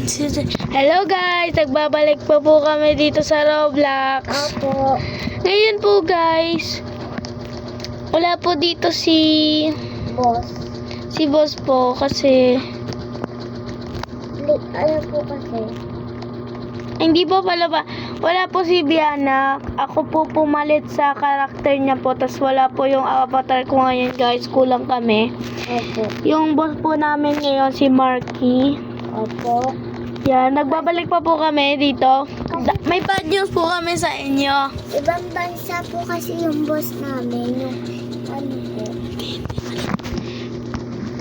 Hello guys! Nagbabalik po kami dito sa Roblox. Opo. Ngayon po guys, wala po dito si Boss. boss po kasi Ano po kasi? hindi po pala ba, wala po si Biana. Ako po pumalit sa karakter niya po, tas wala po yung avatar ko ngayon guys, kulang kami. Opo. Yung boss po namin ngayon si Marky. Opo. Yan, nagbabalik pa po kami dito. May bad news po kami sa inyo. Ibang bansa po kasi yung boss namin. Yung ano po.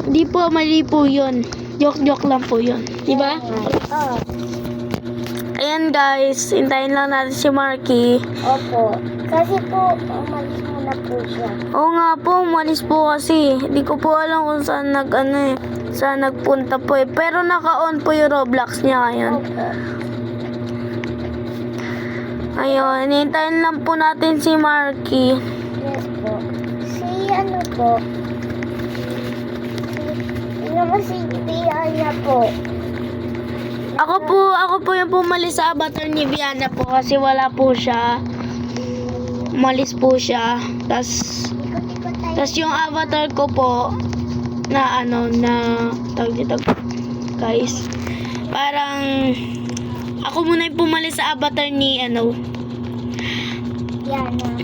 Hindi po, mali po yun. Joke lang po yun. Diba? Oo. Ayan guys, hintayin lang natin si Marky. Opo. Kasi po, umalis muna po siya. Oo nga po, umalis po kasi. Hindi ko po alam kung saan saan nagpunta po eh. Pero naka-on po yung Roblox niya ngayon. Opo. Ayun, hintayin lang po natin si Marky. Yes po. Si ano po? Sino mo si Biana po? Ako po yung pumalis sa avatar ni Biana po kasi wala po siya. Umalis po siya. Ikot-ikot tayo. Tas yung avatar ko po na tawag dito guys. Parang ako muna yung pumalis sa avatar ni Biana.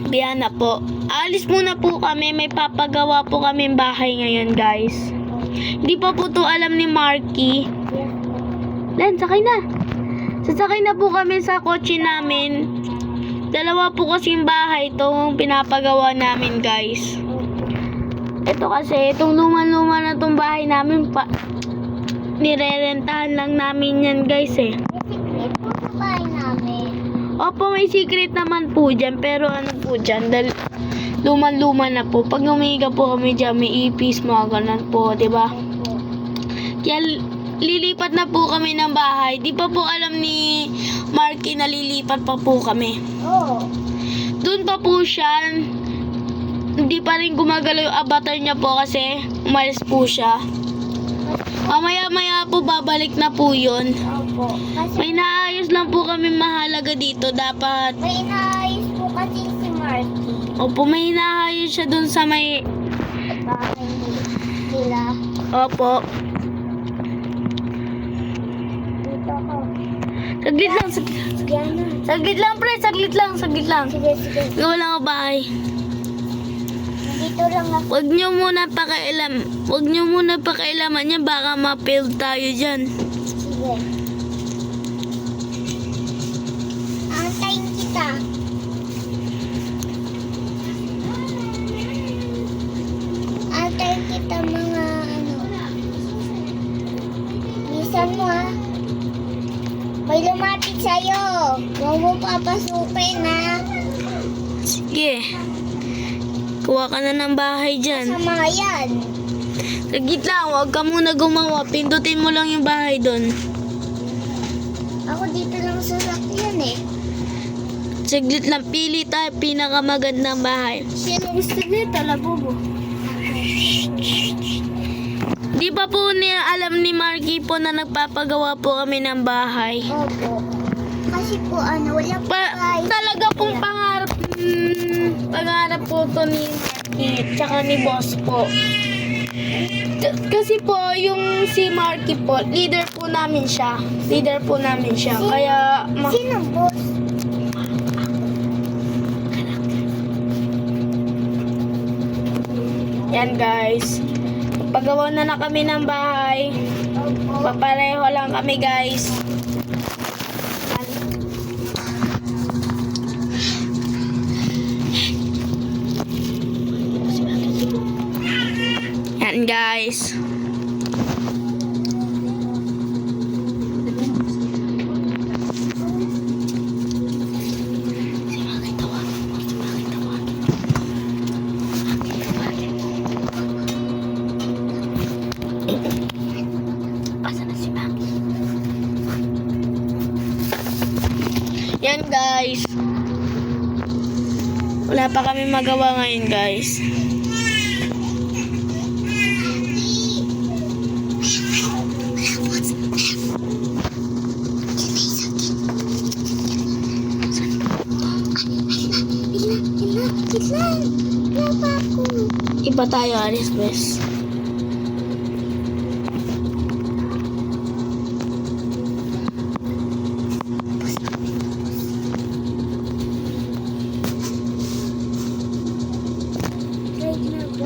Biana po. Alis muna po kami, may papagawa po kami bahay ngayon guys. Hindi pa po to alam ni Marky. Yes. Len, sakay na. Sasakay na po kami sa kotse namin. Dalawa po kasing bahay itong pinapagawa namin guys. Ito kasi, itong luma-luma na itong bahay namin nirerentahan lang namin yan guys eh. May secret po sa bahay namin. Opo, may secret naman po dyan. Pero ano po dyan, luma-luma na po. Pag umiga po kami dyan, may ipis, mga ganun po, diba? Opo. Kaya lilipat na po kami ng bahay. Di pa po alam ni Marky na lilipat pa po kami. Oo. Doon pa po siya. Hindi pa rin gumagalaw yung avatar niya po kasi umalis po siya. Mamaya po babalik na po yun. Opo. Kasi May naayos lang po kami mahalaga dito. Dapat, may inaayos po kasi si Marky. opo, may naayos siya doon sa may, Bahay nila. opo. Dito ako. Saglit lang, Biana. saglit lang pre, saglit lang. Sige, sige. Gawa lang ako bahay. Dito lang ako. Huwag nyo muna pakailaman yan, baka ma-fail tayo dyan. Sige. Antayin kita. Antayin kita mga Bisan mo ha. May lumapit sa'yo. Huwag mo papasukin ha. Sige. Kuha ka na ng bahay dyan. Sama yan. Saglit lang, huwag ka muna gumawa. Pindutin mo lang yung bahay doon. Ako dito lang sa sakyan eh. Saglit lang, pili tayo pinakamagandang bahay. Sino gusto nito? Labubo. Di pa po alam ni Marky po na nagpapagawa po kami ng bahay. Opo. Kasi po wala po bahay. Talaga pong pangarap po to ni Marky, tsaka ni boss po. Kasi po, yung si Marky po, leader po namin siya. Kaya, Sino boss? yan guys. Pagawa na kami ng bahay. Opo. Papareho lang kami guys. Yan guys. Yan guys. Wala pa kami magawa ngayon guys. pa tayo alis, bes. Wait na po.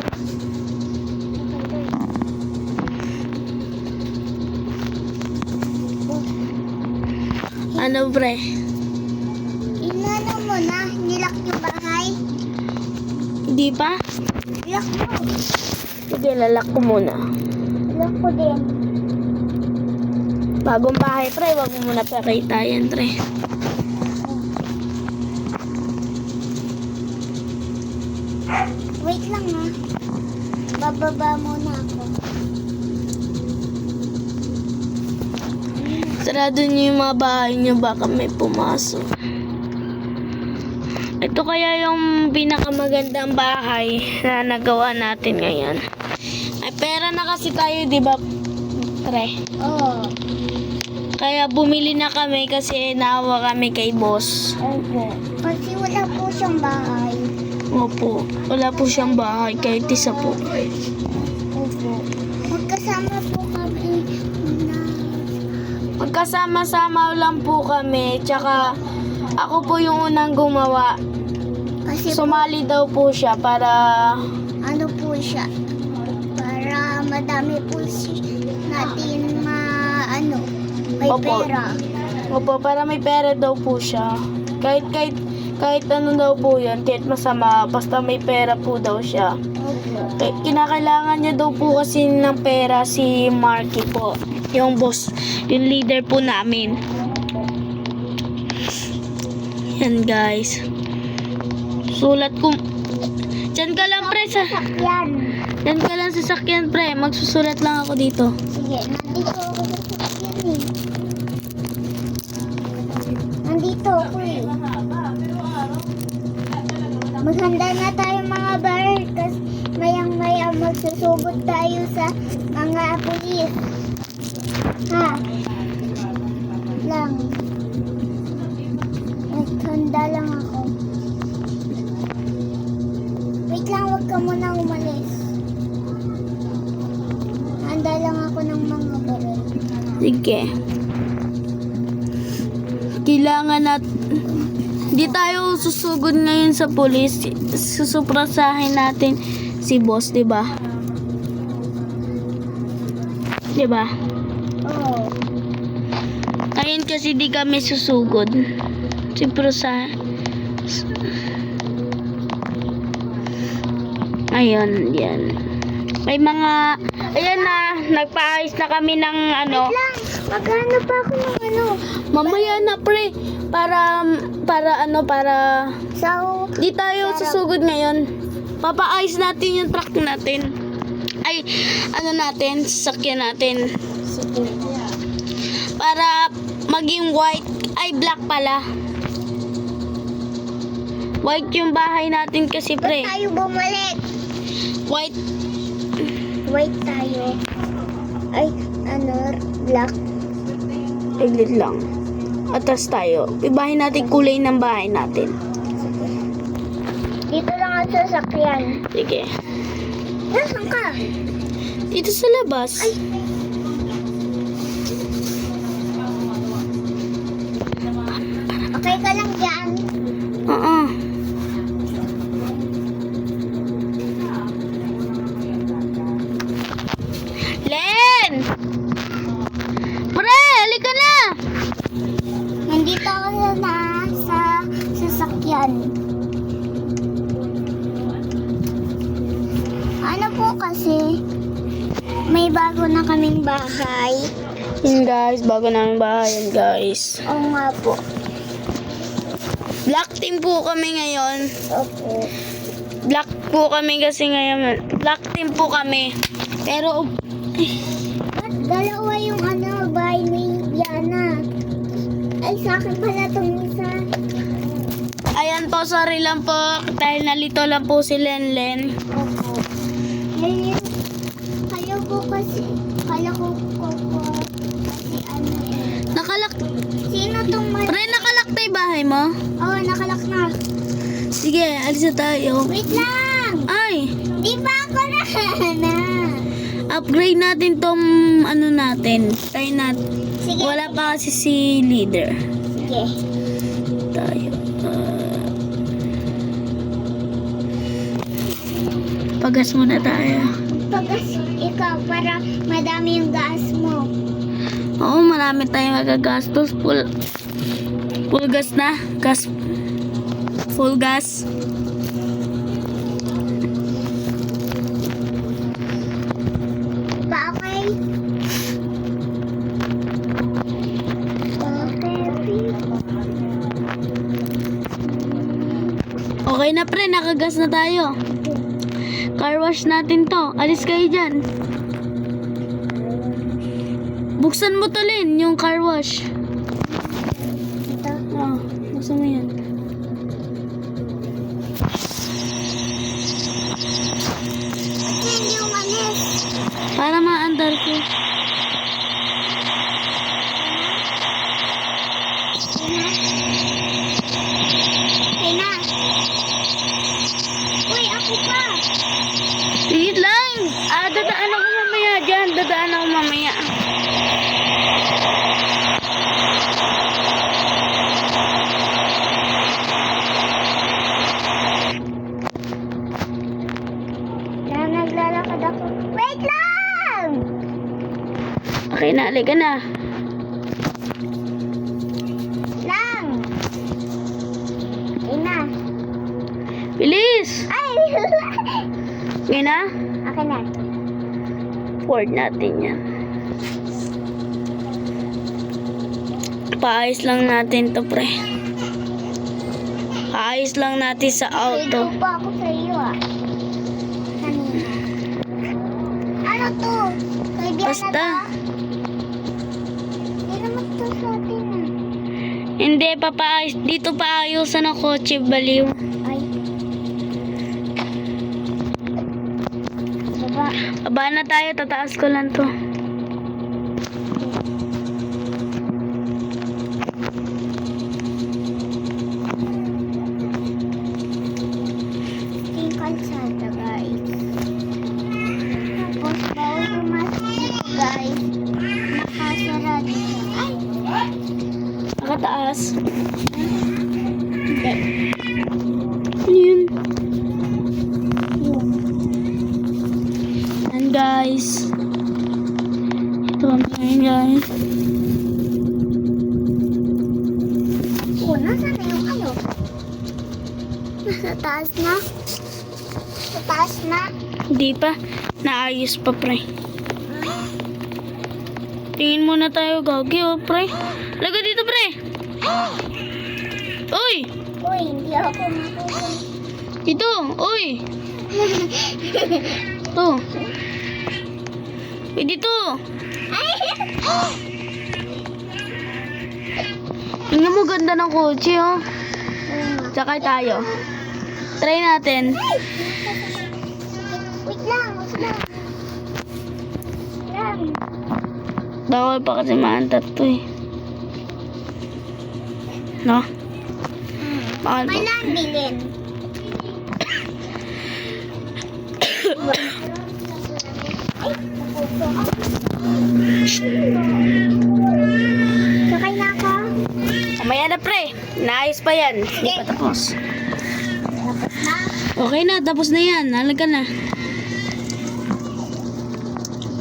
Ano, pre? Inano mo na? Nilak yung bahay? Hindi pa? Nilak mo. Sige, lalak ko muna. Nilak ko din. Bagong bahay, pre. Wag mo muna pakita yan, pre. Wait lang ha. Bababa muna ako. Sarado niyo yung mga bahay niyo, baka may pumasok. Ito kaya yung pinakamagandang bahay na nagawa natin ngayon. Ay, pera na kasi tayo, di ba, pre? Oo. Kaya bumili na kami kasi naawa kami kay boss. Opo. Kasi wala po siyang bahay. Opo, wala po siyang bahay kahit isa po. Opo. Magkasama po kami na... Magkasama-sama lang po kami, tsaka ako po yung unang gumawa. Kasi Sumali daw po siya para ano po siya, para madami po natin may Opo. pera. Opo, para may pera daw po siya. Kahit ano daw po yun, kahit masama, basta may pera po daw siya. Opo. Kinakailangan niya daw po kasi ng pera si Marky po. Yung boss, yung leader po namin. Yan guys. Sulat ko. Diyan ka lang pre sa... Sakyan. Diyan ka lang sa sakyan pre. Magsusulat lang ako dito. Sige, nandito ako sa sakyan eh. Nandito ako eh. Maghanda na tayo mga bar kasi mayang-maya magsusugod tayo sa mga pulis. Ha? Lang. Maghanda lang ako. Wait lang, wag ka muna umalis. Handa lang ako ng mga baril. Sige. Kailangan di tayo susugod ngayon sa pulis. Susuprasahin natin si boss, di ba? Di ba? Oo. Ngayon kasi di kami susugod. Suprasahin. Ayun, yan. May mga, ayan na, nagpaayos na kami ng ano. Wait lang, maghanap pa ako ng ano. Mamaya na pre, para So, di tayo susugod ngayon. Papaayos natin yung truck natin. Ay, ano natin, sasakyan natin. sige. Para maging white, ay black pala. White yung bahay natin kasi pre. Ba't tayo bumalik? White, Wait tayo. Ay, black. iglit lang. Atras tayo. Ibahin natin kulay ng bahay natin. Dito lang ang sasakyan. Sige. Nasaan ka? Dito sa labas. Ay. Okay ka lang dyan? Oo. Len! Pre, halika na! Nandito ako sa sasakyan. Ano po kasi, may bago na kaming bahay. Yun guys, bago namin bahay yan guys. Oo nga po. Black team po kami ngayon. Opo. Black po kami kasi ngayon. Black team po kami. Pero, Ba't dalawa yung bahay ni Yana? Ay, sa akin pala itong isa. ayan po, sorry lang po. Dahil nalito lang po si Lenlen. Opo. Ngayon, kala ko kasi Nakalak. Sino tong Pre, nakalak na yung bahay mo? Oo, nakalak na. Sige, alis na tayo. Wait lang! Ay, Di ba ako na. Upgrade natin tong ano natin. Try natin. Sige. Wala pa kasi si leader. Sige. Tayo. Pagas muna tayo. Pagkas ikaw para madami yung gas mo. Oo, marami tayong magagastos. Full gas na. Gas. Full gas. Pa, okay? Okay na pre, nakagas na tayo. Car wash natin to. Alis kayo dyan. Buksan mo to, Lin, yung car wash. Ito. Oh, buksan mo yan. Hindi umalis. Para maandar ko. Okay na. Uy, ako pa. Tigit lang. Dadaan ako mamaya dyan. Dadaan ako mamaya. Na naglalakad ako. Wait lang! Okay na, halika na. Lang! Okay na. Bilis! Ay! Okay na? Okay na. Ford natin yan. Paayos lang natin to, pre. Paayos lang natin sa auto. Sigaw pa ako sa iyo kanina. Ano to? Kaibigan Basta. na ba? Hindi naman to sa atin Hindi, papaayos. Dito paayusan ang kotse, baliw. Ay. Baba. Aba na tayo, tataas ko lang to. Yung kalsada, guys. Tapos, bawal pumasok dito, guys. Nakasara dito. Ay! Nakataas. Hindi. Ano yun? Yung. And guys. Ito na yun, guys. Oh, nasaan na yung ano? Nasa taas na? Sa taas na? Hindi pa. Naayos pa, pre. Tingin muna tayo, gagi, oh, pre. Laga dito, pre. Uy! Uy, hindi ako matulog. Dito! Uy! Ito. Uy, dito! Tingnan mo, ganda ng kotse, oh. Sakay tayo. Try natin. Wait lang, wait lang. Lang. Bawal pa kasi maantat to, eh. No? Bawal pa. Kailan bilhin? Ay, napuso ako. Sakay na ako. Mamaya na, pre. Naayos pa yan. Hindi pa tapos. Tapos na. Okay na, tapos na yan. Halaga na.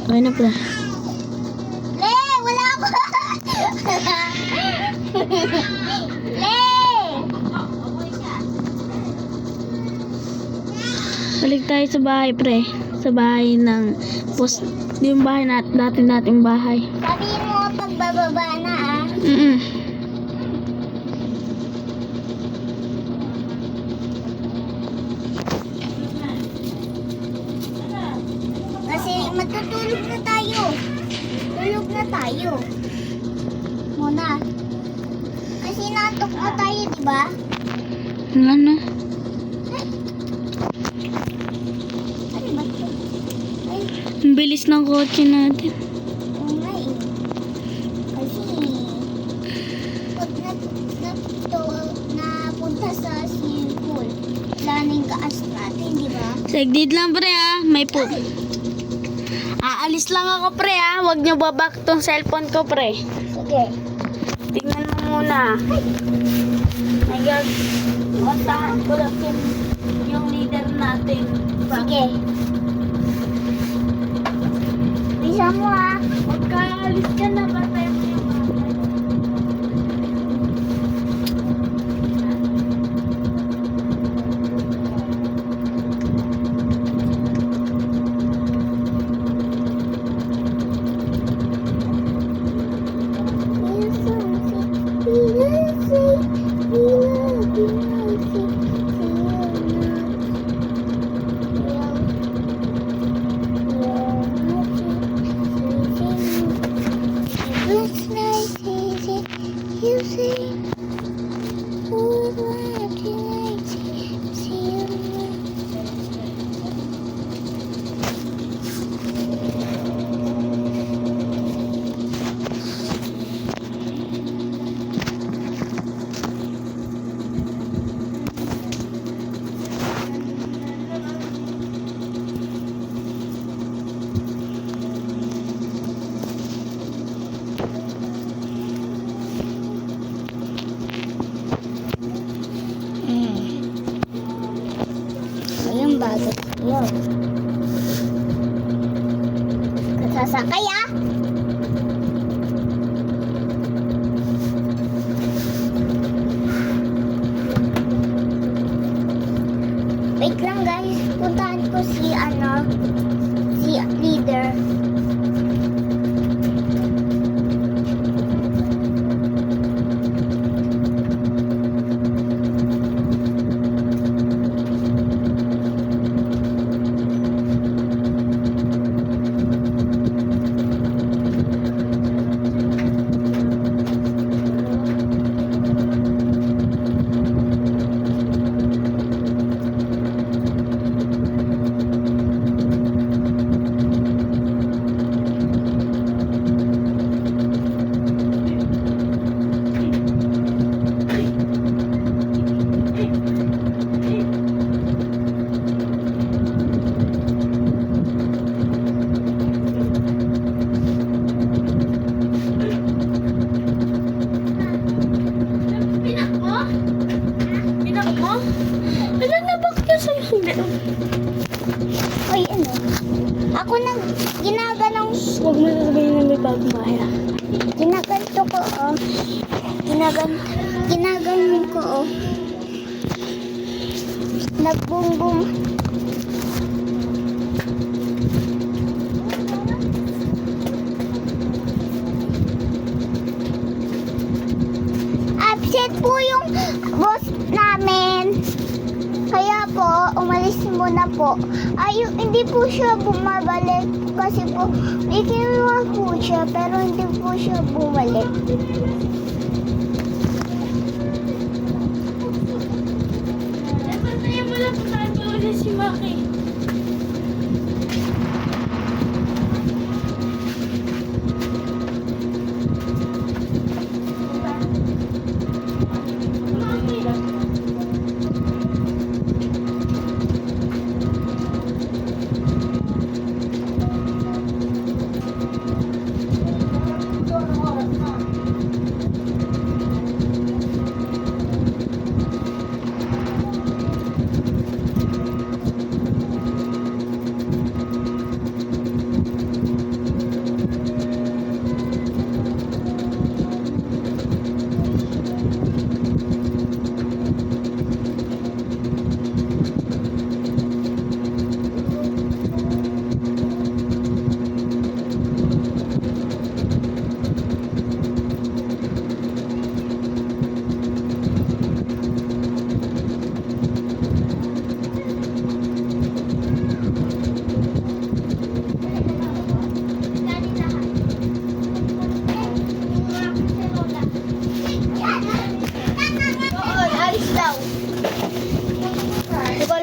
Okay na, pre. Le, wala ako. Le! Balik tayo sa bahay, pre. Sa bahay ng post. Yung bahay nating bahay. Sabihin mo pag bababa na Kasi matutulog na tayo. Tulog na tayo. Muna. Kasi natok na tayo, di ba? Ano? Ano ba ito? Ay, Ang bilis ng kotse natin. oo nga eh. Kasi pag napunta sa swimming pool, wala na yung gas natin, di ba? Saglit lang pre may po. Aalis lang ako pre Huwag nyo babak tong cellphone ko pre. Sige. Tingnan mo muna. My God. Kontahan ko lang yung leader natin. Sige. Bisa mo Huwag ka alis ka na patay mo yung mga. Ayun, bago yun. Sasakay Wait lang guys, puntahan ko si leader. Uy, ako ginaganong Huwag mo sasabihin na may bagong bahay ginaganto ko ginaganon ko nagbumbum upset po yung boss namin kaya po umalis muna po hindi po siya bumabalik kasi po may kinuha po siya pero hindi po siya bumalik. Patayin mo lang saan ko ulit si Maki.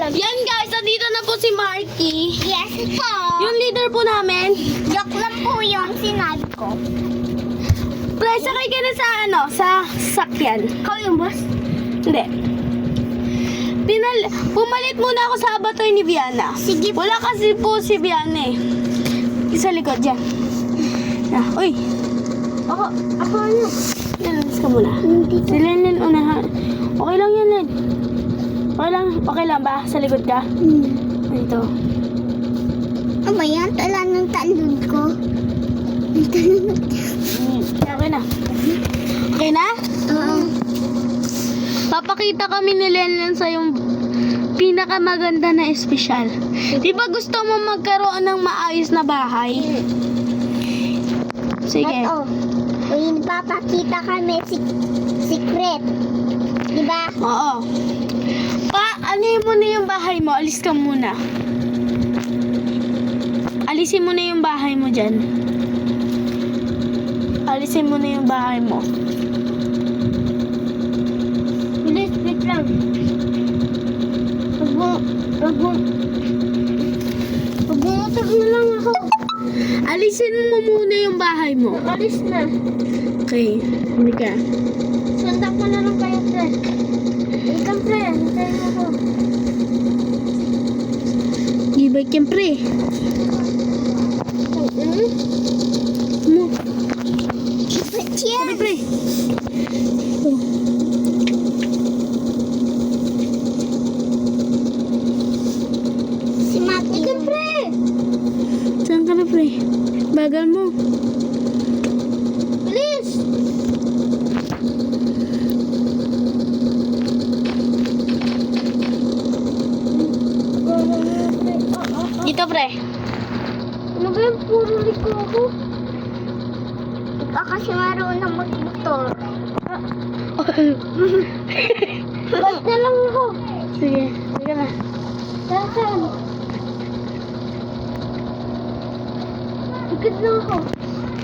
Yan guys, nandito na po si Marky. Yes po. Yung leader po namin. Joke lang po yung sinabi ko. Pre, sakay ka na sa sa sakyan. Ikaw yung boss? Hindi. Pumalit muna ako sa abatoy ni Viana. Sige po. Wala kasi po si Viana eh. Isa likod dyan. Uy. Ako ano? Lalas ka muna. Hindi Si Lenlen unahan. Okay lang yan, Len. Okay lang ba? Sa likod ka? Ito. Ano ba yan? Tala ng talon ko. Okay na. Okay na? Oo. Papakita kami ni Lenlen sa yung pinakamaganda na espesyal. Di ba gusto mo magkaroon ng maayos na bahay? Sige. Ito. Uy, papakita kami secret. Diba? Oo. Ano mo na yung bahay mo? Alis ka muna. Alisin mo na yung bahay mo dyan. Alisin mo na yung bahay mo. Bilis, wait lang. Pag-uutog na lang ako. Alisin mo muna yung bahay mo. Alis na. Okay. Hindi ka. Sundak mo na lang kayo, pre. Ikaw, pre. Hintayin mo ako. Gibay kempre. Mo. Ba't yan? Sabi pre. Si Mati. Ikaw, pre. Saan ka na pre? Bagal mo. Bilis. Dito pre. Ano ba yung puro liko ako? Ikaw kasi marunong mag-motor. Ba't na lang ako? Sige. Sige na. Saan? Ikot lang ako.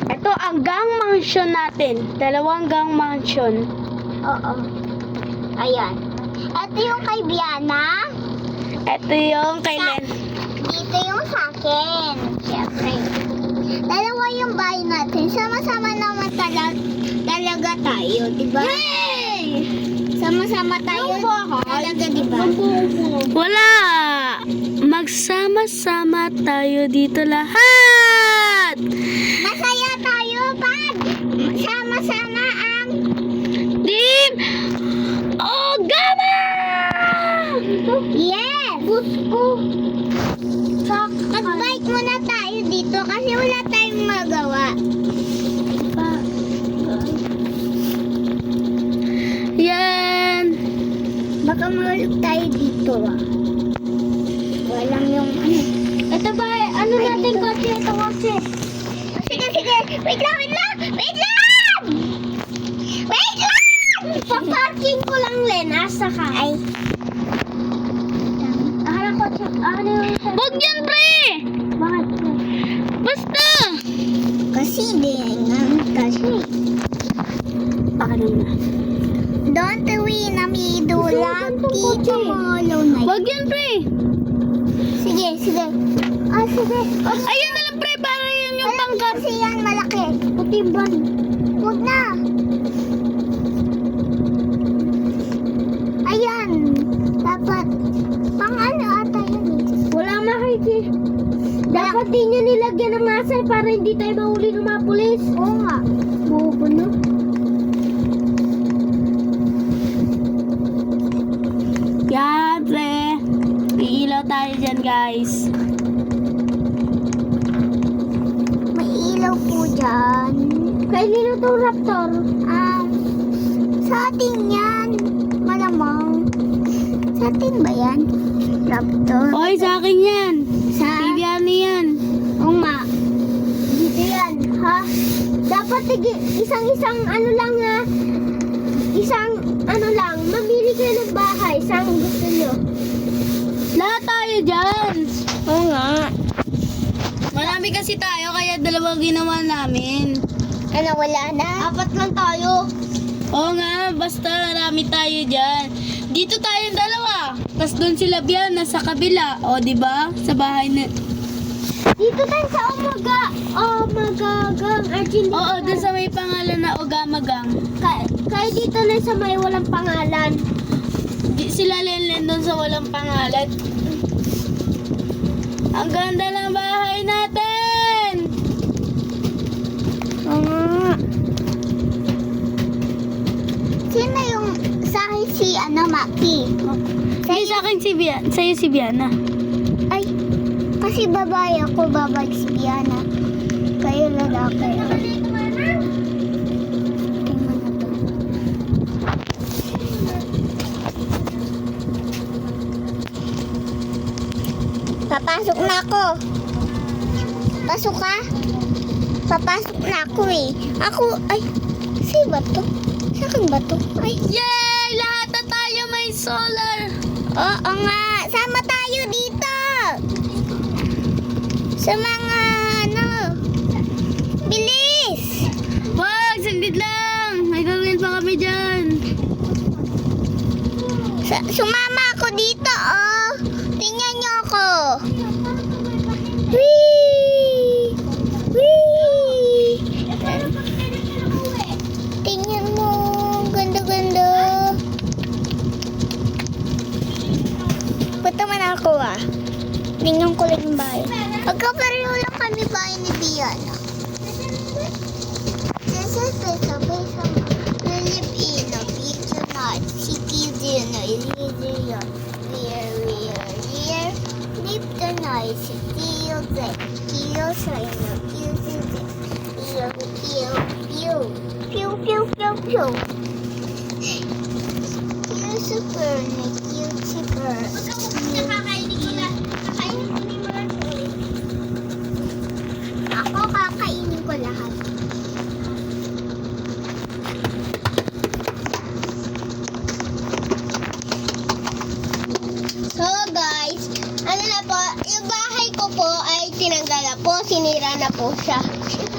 Ito ang gang mansion natin. 2 gang mansion. Oo. Ayan. Ito yung kay Biana. Ito yung kay Len. Dito yung sa akin. Siyempre. Dalawa yung bahay natin. Sama-sama naman talaga tayo, diba? Yay! Sama-sama tayo talaga, diba? Wala! Magsama-sama tayo dito lahat! Masaya tayo pag sama-sama ang Team Ogama! yes! Gusto! Mag-bike muna tayo dito kasi wala tayong magawa. Yan! Baka mahulog tayo dito ah. Walang yung ano. Ito ba? Ano natin kasi? Ito kasi. Sige, sige. Wait lang, wait lang! Wait lang! Wait lang! Paparking ko lang, Len. Asa ka? Ay. Ahala ko. Ano yung... Huwag yan, pre! Bakit? Basta! Kasi kasi. Baka lang na. Don't we namidulaki kamalaw na. Huwag yan, pre! Sige, sige. Ah, sige. Ayun na lang, pre! Para yun yung pangkat. Kasi yan malaki. Kutiban. Huwag na. Ayan. Dapat. Pang ano ata yan eh. Wala makiki. Dapat din nyo nilagyan ng masay para hindi tayo mahuli ng mga pulis. Oo nga. Bobo no? Yan, pre! Iilaw tayo dyan, guys. May ilaw po dyan. Kaya nino itong raptor? Sa atin yan. Malamang. Sa atin ba yan? Raptor? Oy, sa akin yan! Sa... Bibiano yan! Oo nga. Dito yan, ha? Dapat isang-isang ano lang ha. Isang ano lang. Mamili kayo ng bahay. Saan gusto nyo? Lahat tayo dyan! Oo nga. Marami kasi tayo, kaya 2 ginawa namin. Ano, wala na? 4 lang tayo. Oo nga, basta marami tayo dyan. Dito tayong 2. Tapos doon sila Biana sa kabila. O, di ba? Sa bahay na... Dito tayo sa Omagagang Argentina. Oo, doon sa may pangalan na Ogamagang. Kaya dito na sa may walang pangalan. Sila Lenlen doon sa walang pangalan. Ang ganda ng bahay natin! Sino yung sa akin si Maki? Hindi sa akin si Biana. Sa'yo si Biana. Ay, kasi babae ako, babae si Biana. Kayo lalaki. Tingnan mo na to. Papasok na ako. Pasok ka? Papasok na ako eh. Ay, sino ba to? Sa akin ba to? Ay, Yay! Lahat na tayo may solar! oo nga. Sama tayo dito. Sa mga bilis. Wag! Saglit lang! May gawin pa kami dyan. Sumama ako dito, oh. Tingnan niyo ako. Whee! Whee! Tingnan mo. Ganda-ganda. Punta man ako, ah. Tingnan ko lang yung bahay. Magkapareho lang kami bahay ni Biana. This is the subway from Filipino pizza nut. Si Kizino, Ilizio, Rear, Lip the night, si Tio the Tio Sino, Tio Pew, Tio Super, Tio Super. Kakainin ko na. Kakainin ko ni Marjorie. Ako kakainin ko lahat. So guys, ano na po, yung bahay ko po ay tinanggal na po, sinira na po siya.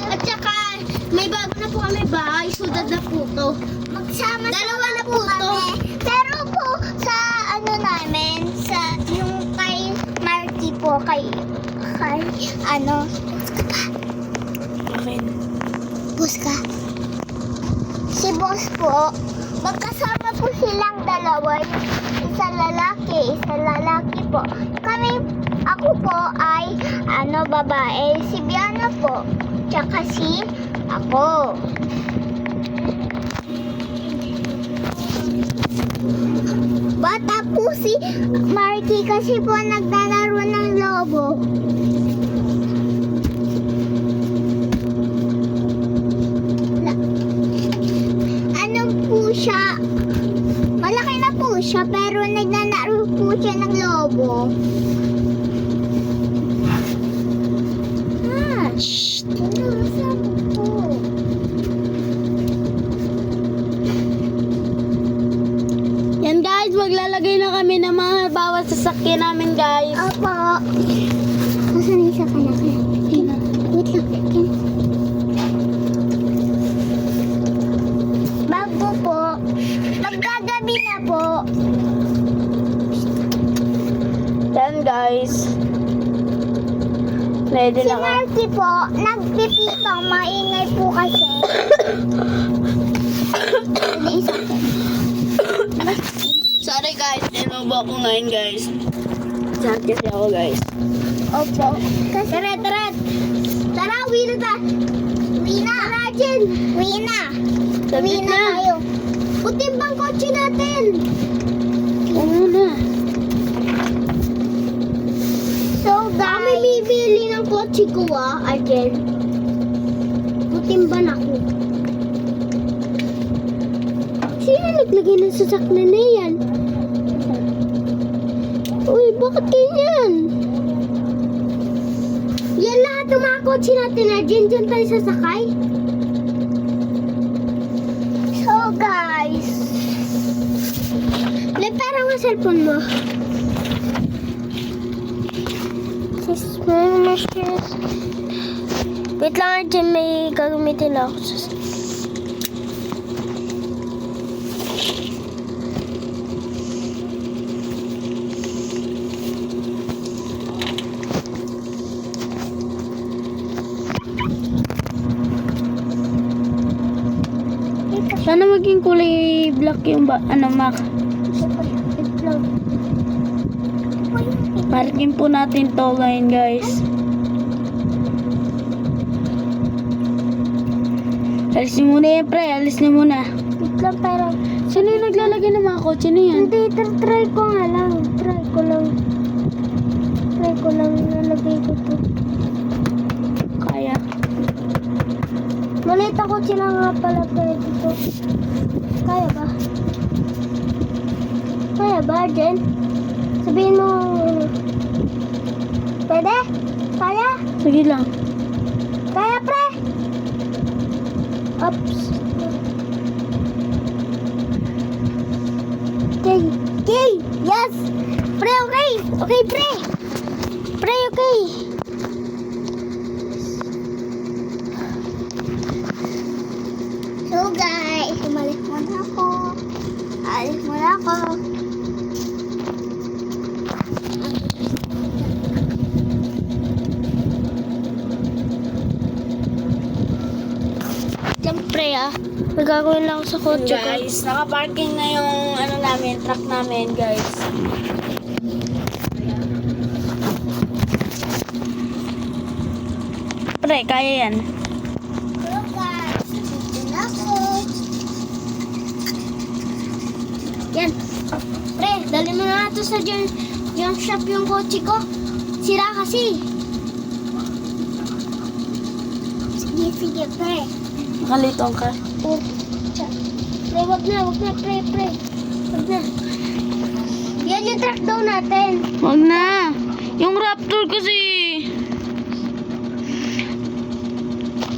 At saka, may bago na po kami bahay, sudad na po to. Magsama dalawa na po to. Pero po, sa namin, sa yung kay Marky po, kay Okay. boss ka? Si boss po, magkasama po silang dalawa, isa lalaki po. Ako po ay, babae, si Biana po, tsaka si ako. Bata po si Marky kasi po naglalaro ng lobo. Ano po siya? Malaki na po siya pero naglalaro po siya ng lobo. Shh! Sabi po. Yan guys, maglalagay na kami ng mga bawat sasakyan namin guys. Opo. Nasaan yung isa ka na? Wait lang. Bago po, magkagabi na po. Yan guys. Ready Si na kami. Marky po, nagpipipang maingay po kasi. Sorry guys, inubo ako ngayon guys. Sad kasi ako guys. Opo. Tara. Tara, uwi na ta. Uwi na. Tara, Jen. Uwi na. Saglit Uwi na na. tayo. Putin bang kotse natin? Ano na? So, guys. Kami bibili ng kotse ko, Arjen. Putin ba na ako? Sino naglagay ng sasakyan na yan? Uy, bakit ganyan? Yan lahat ng mga kotse natin na dyan tayo sasakay. So guys, parang ang cellphone mo. Wait lang, dyan may gagamitin ako. Sana maging kulay black yung Mac. Parking po natin to ngayon, guys. Alis niyo muna yan, pre. Alis niyo muna. Wait lang, pero... Sino yung naglalagay ng mga kotse na yan? Hindi, try ko nga lang. Try ko lang. Nalagay ko to. Kaya. Maliit ako sila nga pala pwede to. Kaya ba? Kaya ba, Jen? Sabihin mo... Pwede? Kaya? Sige lang. Kaya, pre? Oops. Okay. Okay. Yes. Pre, okay. Okay, pre. Pre, okay. So, guys, umalis muna ako. Alis muna ako. Siyempre, may gagawin lang ako sa kotse ko. Guys, naka-parking na yung ano namin, truck namin, guys. Pre, kaya yan. Hello, guys. Dito na ako. Yan. Pre, dali mo na ito sa junk shop yung kotse ko. Sira kasi. Sige, pre. Nakalitong ka. Oh. Pre, wag na, pre. Wag na. Yan yung truck daw natin. Wag na. Yung Raptor kasi.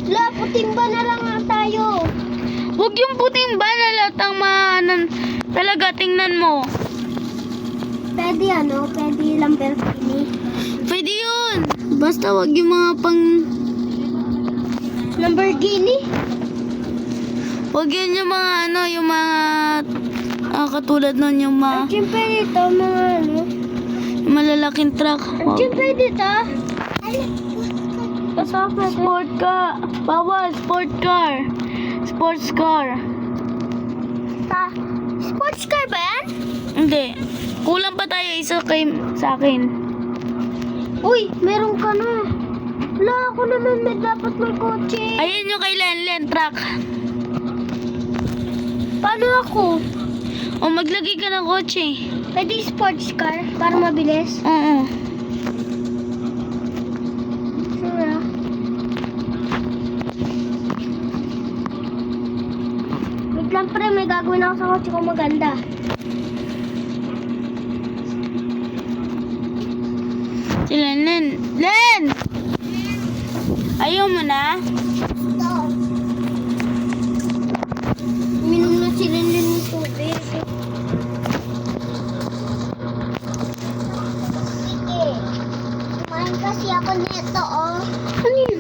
La, puting ba na lang nga tayo? Wag yung puting ba na latang talaga, tingnan mo. Pwede pwede Lamborghini. Pwede yun. Basta wag yung mga pang... Lamborghini? Wag yun yung mga yung mga... katulad nun yung mga... Arjun, pwede ito, mga yung malalaking truck. Wag. Arjun, pwede ito? Kasama Sport car. Bawal, sport car. Sports car. Sports car ba yan? Hindi. Kulang pa tayo isa sa akin. Uy, meron ka na. Wala, ako naman dapat may kotse. Ayan yung kay Len, truck. Paano ako? O maglagay ka ng kotse. Pwede sports car para mabilis. Oo. Sure. Wait lang, pre, may gagawin ako sa kotse ko maganda. Si Len. Ayaw mo na? Ito. Minom na si Lenlen ng tubig. Sige. Kumain kasi ako nito, oh. Ano yun?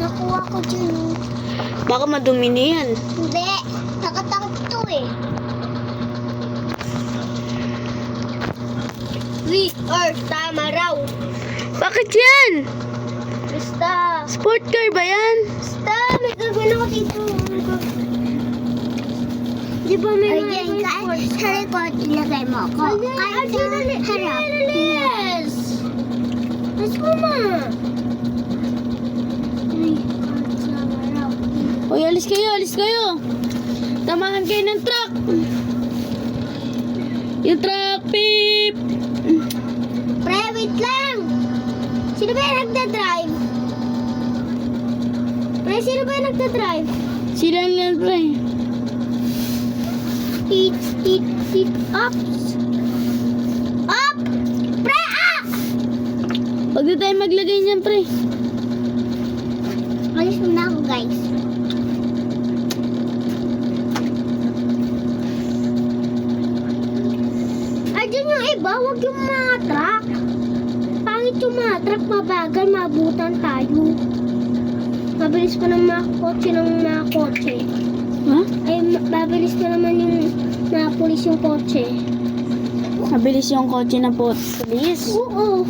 Nakuha ko dyan, oh. Baka madumi na yan. Hindi. Nakatakot to, eh. Tama raw. Bakit yan? Basta. Sport car ba yan? Basta, may gagawin ako dito. Di ba may mga sports car? Sa likod, ilagay mo ako. Harap. Yes! Let's go, ma. Uy, alis kayo. Tamahan kayo ng truck. Yung truck, beep. Pre, wait lang. Sino ba yung nagdadrive? Pre, sino ba yung nagdadrive? Sila lang, pre. Hit, up. Up! Pre, up! Huwag na tayo maglagay niyan, pre. Alis muna ako, guys. Diyan yung iba, huwag yung mga truck. Pangit yung mga truck, mabagal, mabutan tayo. Mabilis pa ng mga kotse Ha? Ay, mabilis na naman yung mga pulis yung kotse. Mabilis yung kotse na po. Bilis. Oo.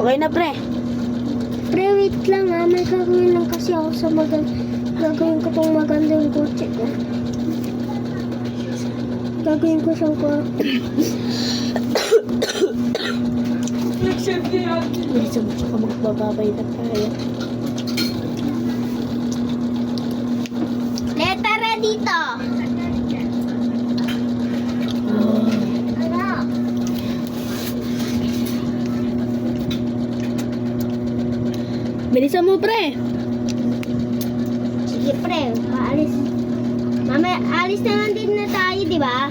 Okay na, pre. Pre, wait lang ha. May gagawin lang kasi ako sa gagawin ko tong magandang kotse ko. Gagawin ko siyang Bilisan mo, tsaka magbababay na tayo. Letra dito. Ano? Bilisan mo, pre. Sige pre, aalis. Mamaya, alis na lang din na tayo, di ba?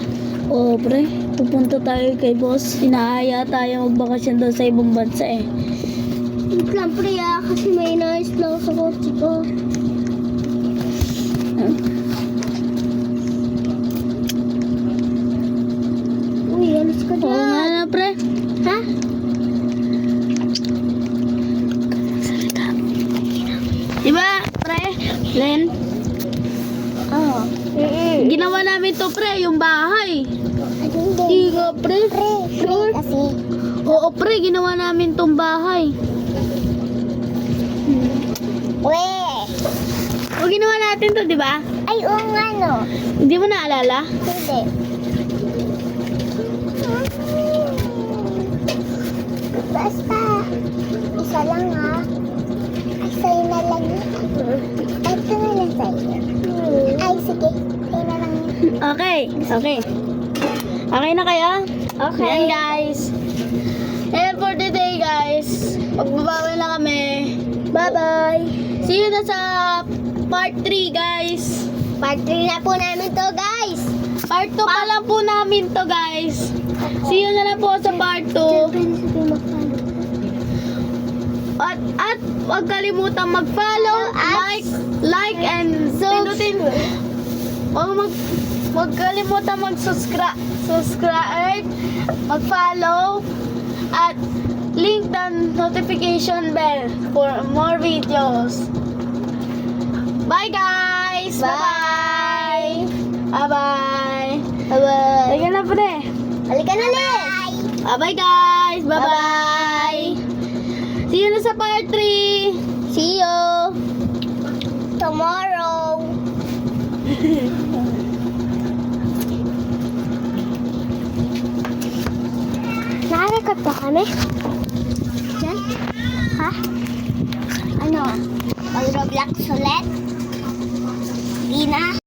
Oo, pre. Pupunta tayo kay boss. Inaaya tayo magbakasyon daw sa ibang bansa eh. Wait lang pre kasi may inayos lang sa kotse ko. Uy, alis ka Oo nga dyan. na, pre. Ha? Diba, pre? Len, Oo. ginawa namin to, pre, yung bahay. Hindi. Diga, pre. Pre, kasi. Oo, pre, ginawa namin tong bahay. We! O, ginawa natin to, di ba? Ay, oo nga no. Hindi mo naalala? Hindi. Basta, isa lang ha. Ay, sa'yo na lang yun. Ito na lang sa'yo. Ay, sige. Sa'yo na lang yun. Okay, okay. Okay na kayo? Okay. Yan, guys. And for today, guys, magbabawal na kami. Bye-bye. See you na sa part 3, guys. Part 3 na po namin to, guys. Part 2 pa lang po namin to, guys. See you na lang po sa part 2. At huwag kalimutan mag-follow, like, and pindutin. Huwag kalimutan subscribe, mag-follow, at link the notification bell for more videos. Bye, guys! Bye. Bye-bye! Bye-bye. Halika na, pre! Halika na, Liz. Bye-bye, guys! Bye-bye! See you na sa part 3! See you tomorrow. Nakarecord pa kami? Diyan? Ha? Ano? Mag-Roblox ulit? Di na?